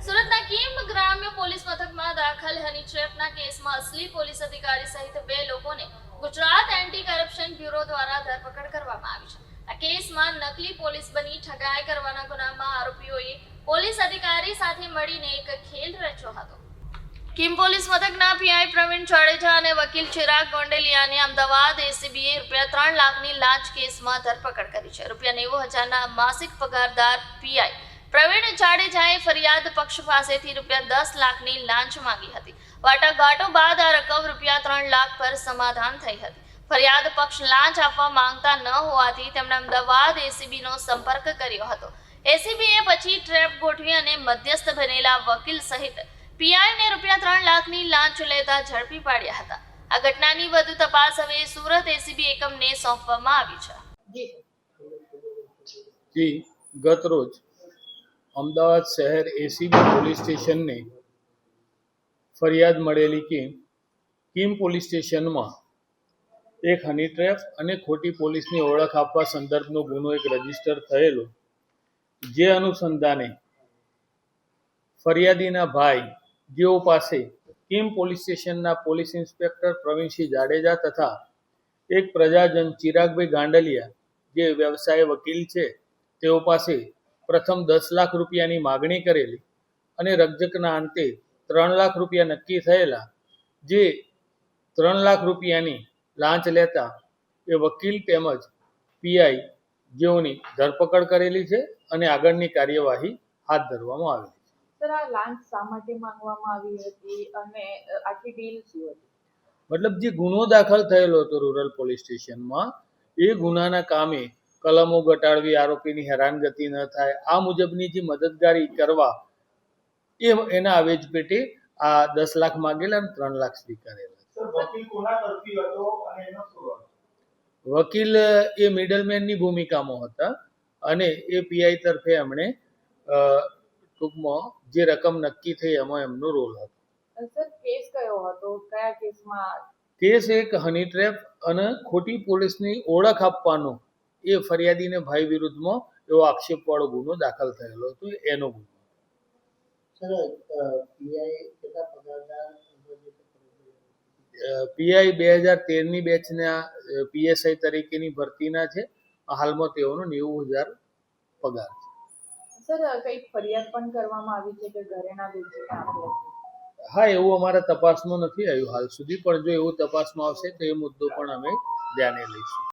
સુરતના કીમ ગ્રામ્ય પોલીસ મથકમાં દાખલ હની ટ્રેપના કેસમાં અસલી પોલીસ અધિકારી સહિત 2 લોકોને ગુજરાત એન્ટી કરપ્શન બ્યુરો દ્વારા ધરપકડ કરવામાં આવી છે. આ કેસમાં નકલી પોલીસ બની ઠગાઈ કરવાના ગુનામાં આરોપીઓએ પોલીસ અધિકારી સાથે મળીને એક ખેલ રચ્યો હતો. કીમ પોલીસ મથકના પીઆઈ પ્રવીણ જાડેજા અને વકીલ ચિરાગ ગોંડલિયાને અમદાવાદ એસીબીએ ₹3 લાખની લાંચ કેસમાં ધરપકડ કરી છે. ₹90,000ના માસિક પગારદાર પીઆઈ પ્રવીણ જાડેજાએ ફરિયાદ પક્ષ પાસેથી ₹10 લાખની લાંચ માંગી હતી. વાટાઘાટો બાદ આ રકમ ₹3 લાખ પર સમાધાન થઈ હતી. ફરિયાદ પક્ષ લાંચ આપવા માંગતા ન હોવાથી તેમણે અમદાવાદ એસીબીનો સંપર્ક કર્યો હતો. એસીબીએ પછી ટ્રેપ ગોઠવી અને મધ્યસ્થ બનેલા વકીલ સહિત પીઆઈને ₹3 લાખની લાંચ લેતા ઝડપી પાડ્યા હતા. આ ઘટનાની વધુ તપાસ હવે સુરત એસીબી એકમને સોંપવામાં આવી છે. જી ગત રોજ અમદાવાદ શહેર એસીબી પોલીસ સ્ટેશનને ફરિયાદ મળેલી કે કીમ પોલીસ સ્ટેશનમાં એક હની ટ્રેપ અને ખોટી પોલીસની ઓળખ આપવા સંદર્ભનો ગુનો એક રજીસ્ટર થયેલો, જે અનુસંધાને ફરિયાદીના ભાઈ જેઓ પાસે કીમ પોલીસ સ્ટેશનના પોલીસ ઇન્સ્પેક્ટર પ્રવીણસિંહ જાડેજા તથા એક પ્રજાજન ચિરાગભાઈ ગાંડલિયા જે વ્યવસાય વકીલ છે તેઓ પાસે પ્રથમ ₹10 લાખ રૂપિયાની માગણી કરેલી અને રકઝકના અંતે ₹3 લાખ રૂપિયા નક્કી થયેલા, જે ₹3 લાખ રૂપિયાની લાંચ લેતા એ વકીલ તેમજ પીઆઈ જેઓની ધરપકડ કરેલી છે અને આગળની કાર્યવાહી હાથ ધરવામાં આવેલી છે. સર, આ લાંચ શા માટે માંગવામાં આવી હતી અને આખી ડીલ શું હતી? મતલબ જે ગુનો દાખલ થયેલો હતો રૂરલ પોલીસ સ્ટેશનમાં, એ ગુનાના કામે કલમો ઘટાડવી, આરોપીની હેરાનગતિ ન થાય, આ મુજબની જે મદદગારી કરવા એના આવેજ પેટે આ 10 લાખ માંગેલા અને 3 લાખ સ્વીકારેલા. વકીલ એ મિડલમેનની ભૂમિકામાં હતા અને એ પીઆઈ તરફે એમણે ટૂંકમાં જે રકમ નક્કી થઈ એમાં એમનો રોલ હતો. સર, કેસ કયો હતો? કયા કેસમાં? કેસ એક હની ટ્રેપ અને ખોટી પોલીસની ઓળખ આપવાનો એ ફરિયાદીને ભાઈ વિરુદ્ધમાં એવો આક્ષેપવાળો ગુનો દાખલ થયેલો હતો, એનો ગુનો. પીઆઈ 2013ની બેચના પીએસઆઈ તરીકેની ભરતીના છે. હાલમાં તેઓનો 90,000 પગાર છે. સર, કઈક ફરિયાદ પણ કરવામાં આવી છે કે ઘરેણા વેચીને આપ્યા છે? હા, એવું અમારા તપાસમાં નથી આવ્યું હાલ સુધી, પણ જો એવું તપાસમાં આવશે તો એ મુદ્દો પણ અમે ધ્યાને લઈશું.